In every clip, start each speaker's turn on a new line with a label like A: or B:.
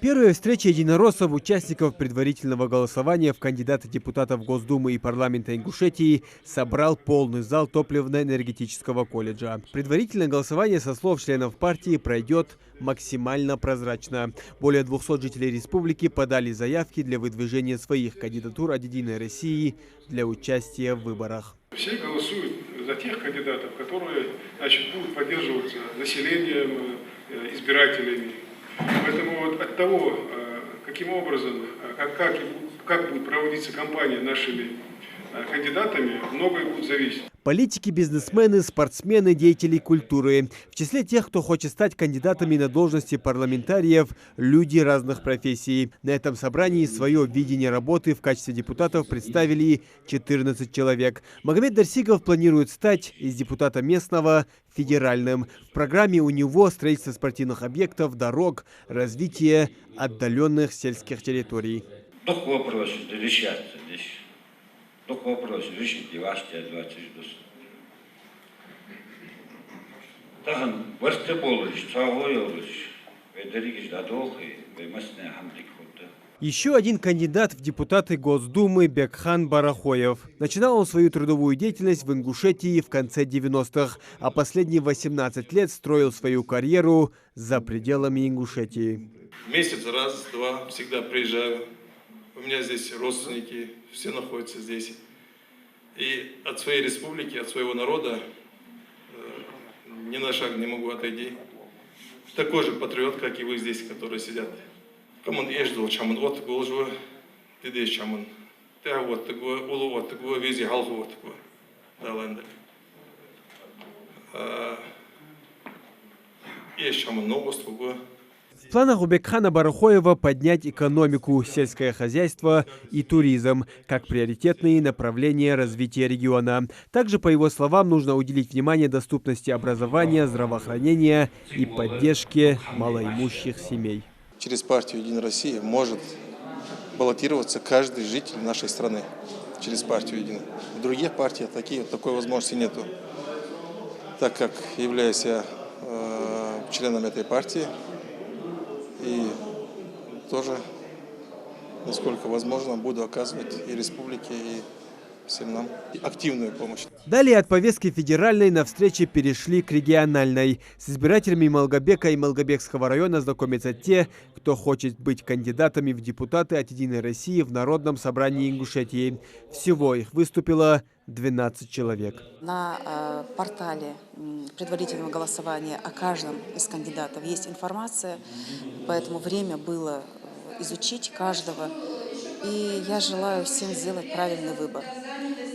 A: Первая встреча единороссов, участников предварительного голосования в кандидаты депутатов Госдумы и парламента Ингушетии собрал полный зал топливно-энергетического колледжа. Предварительное голосование, со слов членов партии, пройдет максимально прозрачно. Более 200 жителей республики подали заявки для выдвижения своих кандидатур от «Единой России» для участия в выборах.
B: Все голосуют за тех кандидатов, которые, будут поддерживаться населением, избирателями. Поэтому вот от того, каким образом, как будет проводиться кампания нашими кандидатами, многое будет зависеть.
A: Политики, бизнесмены, спортсмены, деятели культуры. В числе тех, кто хочет стать кандидатами на должности парламентариев, люди разных профессий. На этом собрании свое видение работы в качестве депутатов представили 14 человек. Магомед Дарсигов планирует стать из депутата местного федеральным. В программе у него строительство спортивных объектов, дорог, развитие отдаленных сельских территорий.
C: Только вопрос решить вашите 20 дос. Тахан варте болыш, цавой олыш, ведеригиш дадохи, вемасне хамдик худда.
A: Еще один кандидат в депутаты Госдумы Бекхан Барахоев. Начинал он свою трудовую деятельность в Ингушетии в конце 90-х, а последние 18 лет строил свою карьеру за пределами Ингушетии.
D: Месяц, раз, два, всегда приезжаю. У меня здесь родственники, все находятся здесь. И от своей республики, от своего народа ни на шаг не могу отойти. Такой же патриот, как и вы здесь, которые сидят. Камон еждал чамон от голжу, дедеш чамон. Ты вот такой, улу вот такой, вези халху вот такой. Даланды. Есть чамон новость такой.
A: В планах у Бекхана Барахоева поднять экономику, сельское хозяйство и туризм как приоритетные направления развития региона. Также, по его словам, нужно уделить внимание доступности образования, здравоохранения и поддержке малоимущих семей.
E: Через партию «Единая Россия» может баллотироваться каждый житель нашей страны. Через партию «Единая». В других партиях такой возможности нету. Так как являюсь я членом этой партии, и тоже, насколько возможно, буду оказывать и республике, и всем нам активную помощь.
A: Далее от повестки федеральной на встрече перешли к региональной. С избирателями Малгобека и Малгобекского района знакомятся те, кто хочет быть кандидатами в депутаты от «Единой России» в Народном собрании Ингушетии. Всего их выступило 12 человек.
F: На портале предварительного голосования о каждом из кандидатов есть информация, поэтому время было изучить каждого. И я желаю всем сделать правильный выбор.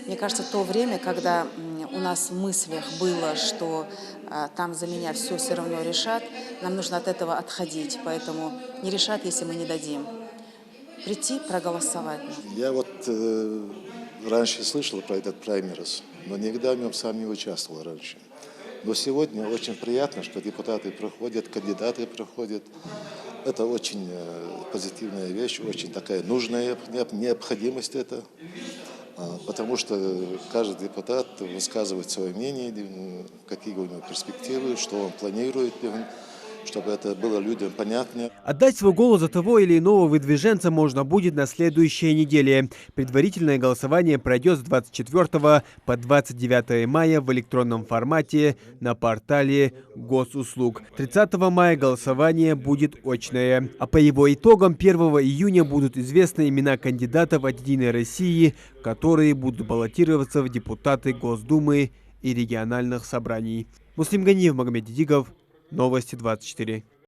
F: Мне кажется, то время, когда у нас в мыслях было, что там за меня все равно решат, нам нужно от этого отходить. Поэтому не решат, если мы не дадим. Прийти, проголосовать.
G: Я раньше слышал про этот праймерис, но никогда в нем сам не участвовал раньше. Но сегодня очень приятно, что депутаты проходят, кандидаты проходят. Это очень позитивная вещь, очень такая нужная необходимость это. Потому что каждый депутат высказывает свое мнение, какие у него перспективы, что он планирует, чтобы это было людям понятнее.
A: Отдать свой голос за того или иного выдвиженца можно будет на следующей неделе. Предварительное голосование пройдет с 24 по 29 мая в электронном формате на портале Госуслуг. 30 мая голосование будет очное. А по его итогам 1 июня будут известны имена кандидатов от «Единой России», которые будут баллотироваться в депутаты Госдумы и региональных собраний. Муслим Ганиев, Магомед Дидигов. Новости 24.